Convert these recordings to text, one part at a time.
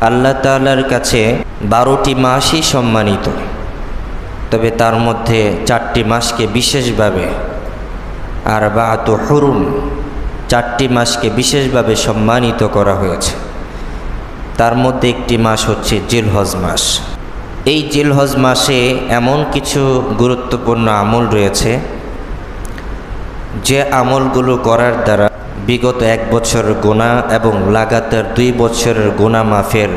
আল্লাহ তাআলার কাছে 12টি মাসই সম্মানিত, তবে তার মধ্যে 4টি মাসকে বিশেষভাবে আরবাআতু হুরুম 4টি মাসকে বিশেষভাবে সম্মানিত করা হয়েছে। তার মধ্যে একটি মাস হচ্ছে জিলহজ মাস। এই জিলহজ মাসে এমন কিছু গুরুত্বপূর্ণ আমল রয়েছে যে আমলগুলো করার দ্বারা বিগত 1 বছরের গুনাহ এবং লাগাতার 2 বছরের গুনাহ মাফের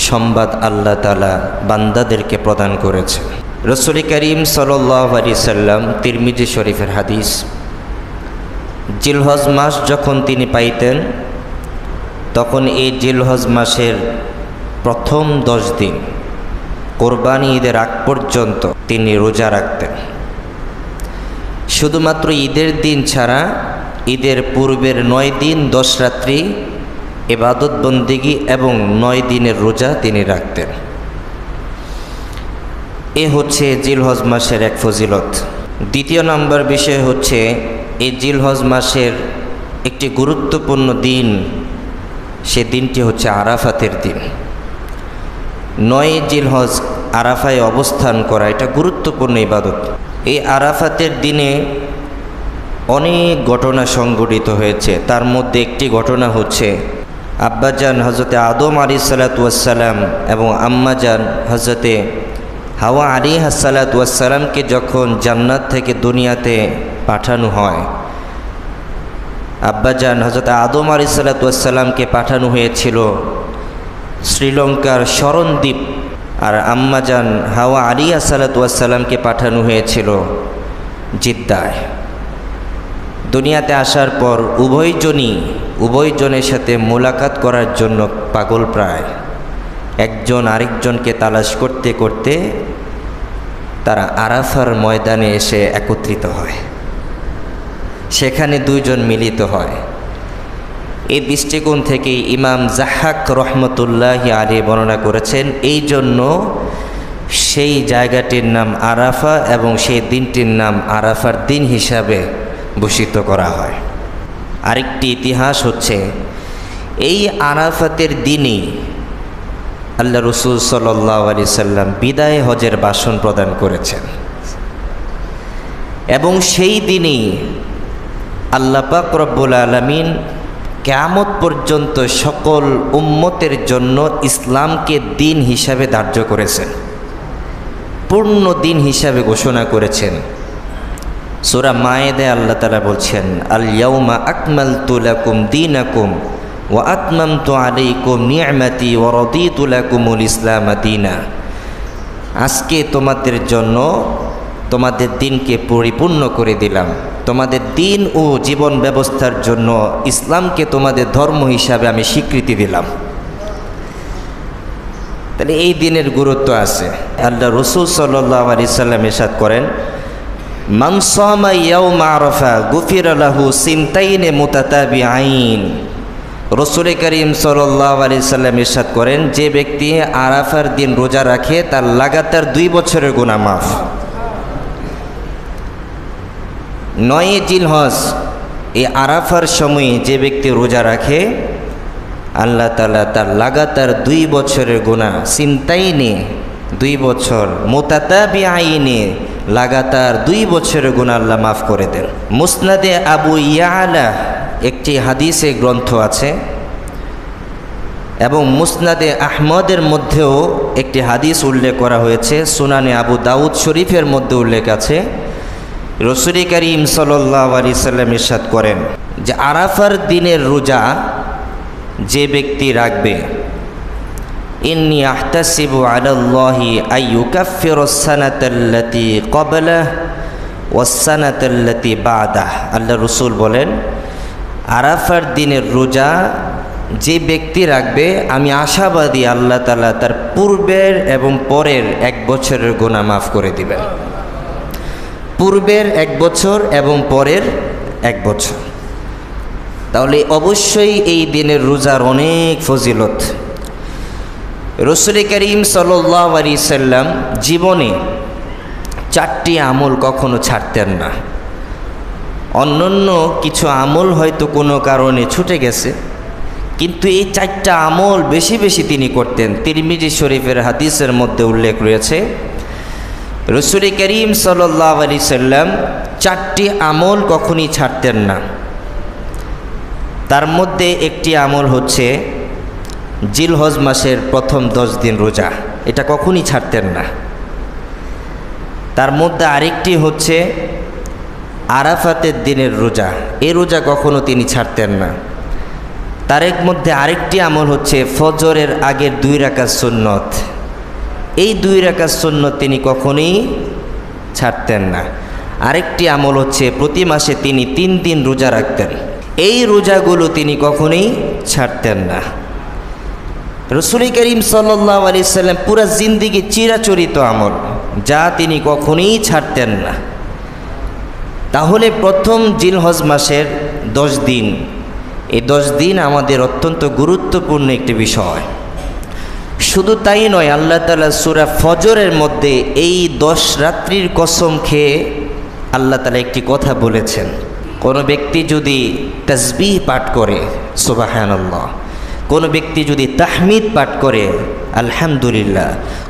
সংবাদ আল্লাহ তাআলা বান্দাদেরকে প্রদান করেছে। রাসূল করিম সাল্লাল্লাহু আলাইহি সাল্লাম, তিরমিজি শরীফের হাদিস, জিলহজ মাস যখন তিনি পাইতেন তখন এই জিলহজ মাসের প্রথম 10 দিন কোরবানি ঈদের আগ পর্যন্ত তিনি রোজা রাখতেন। শুধুমাত্র ঈদের দিন ছাড়া ঈদের পূর্বের 9 দিন 10 রাত্রি ইবাদত বন্দেগী এবং 9 দিনের রোজা তিনি রাখতেন। এ হচ্ছে জিলহজ মাসের এক ফজিলত। দ্বিতীয় নম্বর বিষয় হচ্ছে এই জিলহজ মাসের একটি গুরুত্বপূর্ণ দিন, সে দিনটি হচ্ছে আরাফাতের দিন। 9 জিলহজ আরাফায় অবস্থান করা এটা গুরুত্বপূর্ণ ইবাদত। এই আরাফাতের দিনে অনেক ঘটনা সংঘটিত হয়েছে। তার মধ্যে একটি ঘটনা হচ্ছে আব্বাজান হজরতে আদম আলাইহিসসালাম এবং আম্মাজান হজরতে হাওয়া আলাইহিসসালামকে যখন জান্নাত থেকে দুনিয়াতে পাঠানো হয়, আব্বাজান হজরত আদম আলাইহিসসালামকে পাঠানো হয়েছিল শ্রীলঙ্কার শরণদ্বীপ, আর আম্মাজান হাওয়া আলাইহিসসালামকে পাঠানো হয়েছিল জিদ্দায়। দুনিয়াতে আসার পর উভয়জনের সাথে মোলাকাত করার জন্য পাগল প্রায়, একজন আরেকজনকে তালাশ করতে করতে তারা আরাফার ময়দানে এসে একত্রিত হয়, সেখানে 2 জন মিলিত হয়। এই দৃষ্টিকোণ থেকে ইমাম জাহাক রহমতুল্লাহি আলাইহি বর্ণনা করেছেন, এই জন্য সেই জায়গাটির নাম আরাফা এবং সেই দিনটির নাম আরাফার দিন হিসাবে ভূষিত করা হয়। আরেকটি ইতিহাস হচ্ছে এই আরাফাতের দিনই আল্লাহ রসুল সাল্লাল্লাহু আলাইহি সাল্লাম বিদায় হজের ভাষণ প্রদান করেছেন, এবং সেই দিনই আল্লাহ পাক রব্বুল আলামিন কিয়ামত পর্যন্ত সকল উম্মতের জন্য ইসলামকে দিন হিসাবে ধার্য করেছেন, পূর্ণ দিন হিসাবে ঘোষণা করেছেন। সূরা মায়েদায় আল্লাহ তাআলা বলছেন, আল ইয়াউমা আকমালতু লাকুম দীনাকুম ওয়া আতমামতু আলাইকুম নি'মাতি ওয়া রাদিতু লাকুমুল ইসলাম দীনা। আজকে তোমাদের জন্য তোমাদের দিনকে পরিপূর্ণ করে দিলাম, তোমাদের দিন ও জীবন ব্যবস্থার জন্য ইসলামকে তোমাদের ধর্ম হিসাবে আমি স্বীকৃতি দিলাম। তাহলে এই দিনের গুরুত্ব আছে। আল্লাহ রসুল সাল্লাল্লাহু আলাইহি সাল্লাম ইরশাদ করেন, মান সামা ইয়াউমা আরাফা গুফিরা লাহু সিনতাইন মুতাতাবিআইন। রাসূল করিম সাল্লাল্লাহু আলাইহি সাল্লাম ইরশাদ করেন, যে ব্যক্তি আরাফার দিন রোজা রাখে তার লাগাতার 2 বছরের গুনাহ মাফ। 9 জিলহজ এই আরাফার সময়ে যে ব্যক্তি রোজা রাখে, আল্লাহ তাআলা তার লাগাতার 2 বছরের গুনাহ, সিনতাইনে 2 বছর, মুতাতাবিআইনে লাগাতার 2 বছরের গুনাহ আল্লাহ মাফ করে দেন। মুসনাদে আবু ইয়ালা একটি হাদিসে গ্রন্থ আছে, এবং মুসনাদে আহমদের মধ্যেও একটি হাদিস উল্লেখ করা হয়েছে, সুনানে আবু দাউদ শরীফের মধ্যে উল্লেখ আছে। রাসূল করিম সাল্লাল্লাহু আলাইহি সাল্লাম ইরশাদ করেন যে আরাফার দিনের রোজা যে ব্যক্তি রাখবে, ইন্নী আহতাসিবু আলাল্লাহি আইয়ুকাফিরাস সানাতাল্লাতী ক্বাবলাহ ওয়াস সানাতাল্লাতী বাদাহ। আল্লাহ রাসূল বলেন, আরাফার দিনের রোজা যে ব্যক্তি রাখবে, আমি আশাবাদী আল্লাহ তাআলা তার পূর্বের এবং পরের 1 বছরের গুনাহ মাফ করে দিবেন। পূর্বের 1 বছর এবং পরের 1 বছর। তাহলে অবশ্যই এই দিনের রোজার অনেক ফজিলত। রাসূল করিম সাল্লাল্লাহু আলাইহি সাল্লাম জীবনে 4টি আমল কখনো ছাড়তেন না। অন্যান্য কিছু আমল হয়তো কোনো কারণে ছুটে গেছে, কিন্তু এই 4টা আমল বেশি বেশি তিনি করতেন। তিরমিজি শরীফের হাদিসের মধ্যে উল্লেখ রয়েছে রাসূল করিম সাল্লাল্লাহু আলাইহি সাল্লাম 4টি আমল কখনই ছাড়তেন না। তার মধ্যে একটি আমল হচ্ছে জিলহজ মাসের প্রথম 10 দিন রোজা, এটা কখনই ছাড়তেন না। তার মধ্যে আরেকটি হচ্ছে আরাফাতের দিনের রোজা, এই রোজা কখনো তিনি ছাড়তেন না। তার মধ্যে আরেকটি আমল হচ্ছে ফজরের আগের 2 রাকাত সুন্নত, এই 2 রাকাত সুন্নত তিনি কখনোই ছাড়তেন না। আরেকটি আমল হচ্ছে প্রতি মাসে তিনি 3 দিন রোজা রাখতেন, এই রোজাগুলো তিনি কখনোই ছাড়তেন না। রাসূল করিম সাল্লাল্লাহু আলাইহি সাল্লাম পুরা জিন্দেগি চিরাচরিত আমল, যা তিনি কখনোই ছাড়তেন না। তাহলে প্রথম জিলহজ মাসের 10 দিন, এই 10 দিন আমাদের অত্যন্ত গুরুত্বপূর্ণ একটি বিষয়। শুধু তাই নয়, আল্লাহ তাআলা সূরা ফজরের মধ্যে এই 10 রাত্রির কসম খেয়ে আল্লাহ তাআলা একটি কথা বলেছেন, কোনো ব্যক্তি যদি তাসবিহ পাঠ করে সুবহানাল্লাহ, কোনো ব্যক্তি যদি তাহমিদ পাঠ করে আলহামদুলিল্লাহ,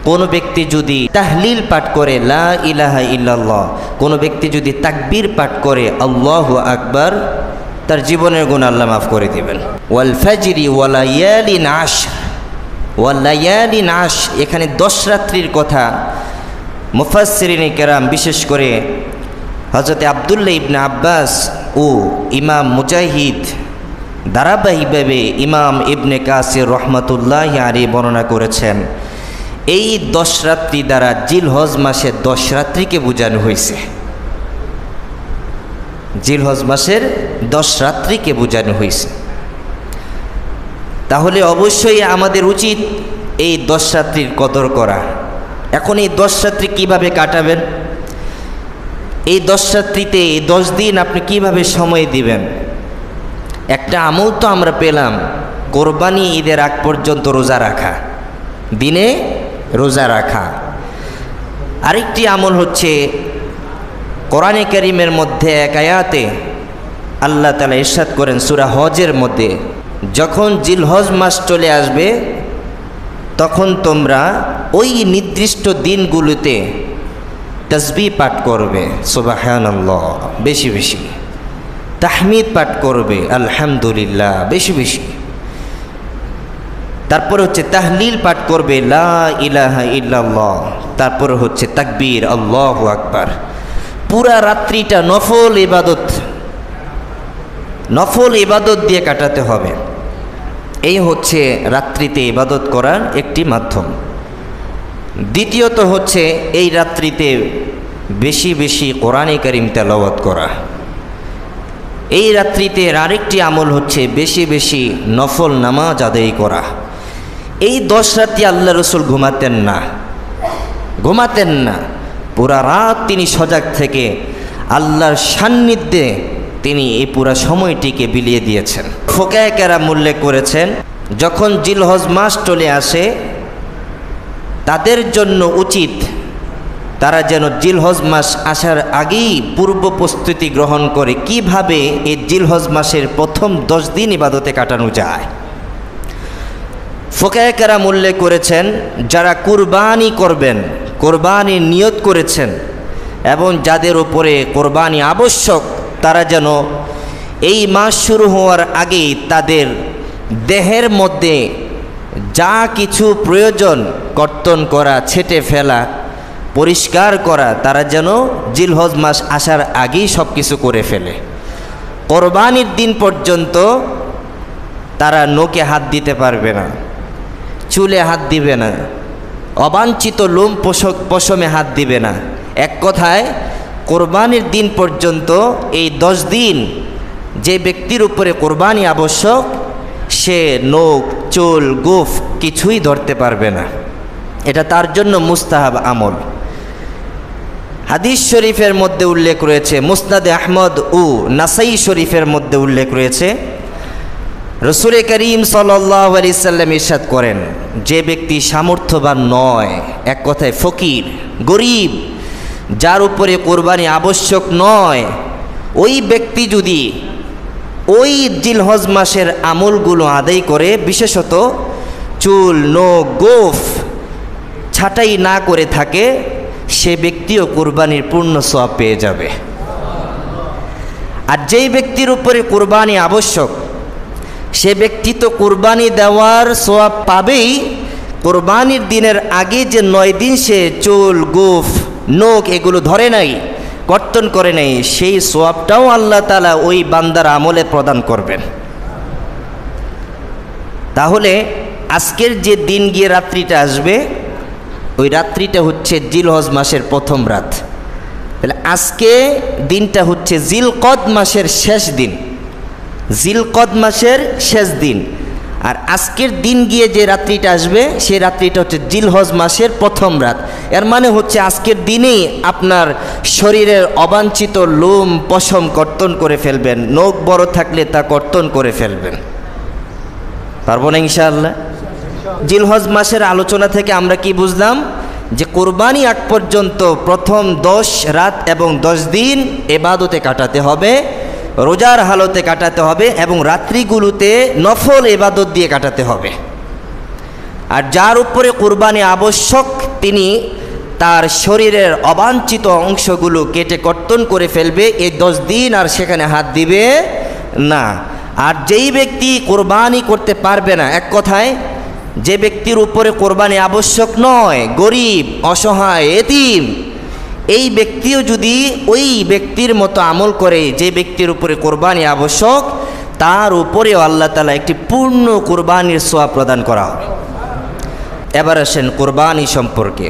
কোনো ব্যক্তি যদি তাহলিল পাঠ করে লা ইলাহা ইল্লাল্লাহ, কোনো ব্যক্তি যদি তাকবীর পাঠ করে আল্লাহু আকবার, তার জীবনের গুনাহ আল্লাহ মাফ করে দিবেন। ওয়াল ফাজরি ওয়া লায়ালিন আশর, ওয়া লায়ালিন আশর, এখানে 10 রাত্রির কথা মুফাসসিরিনে কেরাম বিশেষ করে হযরত আব্দুল্লাহ ইবনে আব্বাস ও ইমাম মুজাহিদ ধারাবাহিকভাবে ইমাম ইবনে কাসির রহমাতুল্লাহি আলাইহি বর্ণনা করেছেন, এই 10 রাত্রি দ্বারা জিলহজ মাসের 10 রাত্রিকে বোঝানো হয়েছে। জিলহজ মাসের 10 রাত্রিকে বোঝানো হয়েছে। তাহলে অবশ্যই আমাদের উচিত এই 10 রাত্রির কদর করা। এখন এই 10 রাত্রি কিভাবে কাটাবেন, এই 10 রাত্রিতে এই 10 দিন আপনি কিভাবে সময় দিবেন? একটা আমল তো আমরা পেলাম, কোরবানি ঈদের আগ পর্যন্ত রোজা রাখা, দিনে রোজা রাখা। আরেকটি আমল হচ্ছে কোরআনে কারীমের মধ্যে এক আয়াতে আল্লাহ তাআলা ইরশাদ করেন সূরা হজের মধ্যে, যখন জিলহজ মাস চলে আসবে তখন তোমরা ওই নির্দিষ্ট দিনগুলোতে তাসবিহ পাঠ করবে সুবহানাল্লাহ বেশি বেশি, তাহমিদ পাঠ করবে আলহামদুলিল্লাহ বেশি বেশি, তারপর হচ্ছে তাহলিল পাঠ করবে লা ইলাহা ইল্লাল্লাহ, তারপর হচ্ছে তাকবীর আল্লাহু আকবার। পুরা রাত্রিটা নফল ইবাদত দিয়ে কাটাতে হবে। এই হচ্ছে রাত্রিতে ইবাদত করার একটি মাধ্যম। দ্বিতীয়ত হচ্ছে এই রাত্রিতে বেশি বেশি কোরআনে কারীম তেলাওয়াত করা। এই রাত্রিতে আরেকটি আমল হচ্ছে বেশি বেশি নফল নামাজ আদায় করা। এই 10 রাত্রি আল্লাহ রসুল ঘুমাতেন না, পুরা রাত তিনি সজাগ থেকে আল্লাহর সান্নিধ্যে তিনি এই পুরা সময়টিকে বিলিয়ে দিয়েছেন। ফোকায়ে কেরাম উল্লেখ করেছেন, যখন জিলহজ মাস চলে আসে তাদের জন্য উচিত তারা যেন জিলহজ মাস আসার আগেই পূর্ব প্রস্তুতি গ্রহণ করে কিভাবে এই জিলহজ মাসের প্রথম 10 দিন ইবাদতে কাটানো যায়। ফোকায়ে কেরাম উল্লেখ করেছেন, যারা কুরবানি করবেন, কোরবানির নিয়ত করেছেন এবং যাদের উপরে কোরবানি আবশ্যক, তারা যেন এই মাস শুরু হওয়ার আগেই তাদের দেহের মধ্যে যা কিছু প্রয়োজন কর্তন করা, ছেটে ফেলা, পরিষ্কার করা, তারা যেন জিলহজ মাস আসার আগেই সব কিছু করে ফেলে। কোরবানির দিন পর্যন্ত তারা নখে হাত দিতে পারবে না, চুলে হাত দিবে না, অবাঞ্ছিত লোম পশমে হাত দিবে না। এক কথায় কোরবানির দিন পর্যন্ত এই 10 দিন যে ব্যক্তির উপরে কোরবানি আবশ্যক সে নখ, চুল, গোঁফ কিছুই ধরতে পারবে না। এটা তার জন্য মুস্তাহাব আমল। হাদিস শরীফের মধ্যে উল্লেখ রয়েছে, মুসনাদে আহমদ ও নাসাই শরীফের মধ্যে উল্লেখ রয়েছে, রাসূল করিম সাল্লাল্লাহু আলাইহি সাল্লাম ইরশাদ করেন, যে ব্যক্তি সামর্থ্যবান নয়, এক কথায় ফকির, গরিব, যার উপরে কোরবানি আবশ্যক নয়, ওই ব্যক্তি যদি ওই জিলহজ মাসের আমলগুলো আদায় করে, বিশেষত চুল, নখ, গোঁফ ছাঁটাই না করে থাকে, সে ব্যক্তিও কুরবানির পূর্ণ সওয়াব পেয়ে যাবে। আর যেই ব্যক্তির উপরে কুরবানি আবশ্যক, সে ব্যক্তি তো কুরবানি দেওয়ার সওয়াব পাবেই, কুরবানির দিনের আগে যে 9 দিন সে চুল, গোঁফ, নখ এগুলো ধরে নাই, কর্তন করে নাই, সেই সওয়াবটাও আল্লাহ তাআলা ওই বান্দার আমলে প্রদান করবেন। তাহলে আজকের যে দিন গিয়ে রাত্রিটা আসবে, ওই রাত্রিটা হচ্ছে জিলহজ মাসের প্রথম রাত। তাহলে আজকে দিনটা হচ্ছে জিলকদ মাসের শেষ দিন, জিলকদ মাসের শেষ দিন। আর আজকের দিন গিয়ে যে রাত্রিটা আসবে, সেই রাত্রিটা হচ্ছে জিলহজ মাসের প্রথম রাত। এর মানে হচ্ছে আজকের দিনেই আপনার শরীরের অবাঞ্ছিত লোম পশম কর্তন করে ফেলবেন, নখ বড় থাকলে তা কর্তন করে ফেলবেন। পারবো না ইনশাআল্লাহ? জিলহজ মাসের আলোচনা থেকে আমরা কি বুঝলাম? যে কোরবানি আগ পর্যন্ত প্রথম 10 রাত এবং 10 দিন ইবাদতে কাটাতে হবে, রোজার হালতে কাটাতে হবে এবং রাত্রিগুলোতে নফল ইবাদত দিয়ে কাটাতে হবে। আর যার উপরে কোরবানি আবশ্যক, তিনি তার শরীরের অবাঞ্ছিত অংশগুলো কেটে কর্তন করে ফেলবে এই 10 দিন, আর সেখানে হাত দিবে না। আর যেই ব্যক্তি কোরবানি করতে পারবে না, এক কথায় যে ব্যক্তির উপরে কোরবানি আবশ্যক নয়, গরিব, অসহায়, এতিম, এই ব্যক্তিও যদি ওই ব্যক্তির মতো আমল করে যে ব্যক্তির উপরে কোরবানি আবশ্যক, তার উপরেও আল্লাহ তাআলা একটি পূর্ণ কোরবানির সওয়াব প্রদান করা হবে। এবার আসেন কোরবানি সম্পর্কে।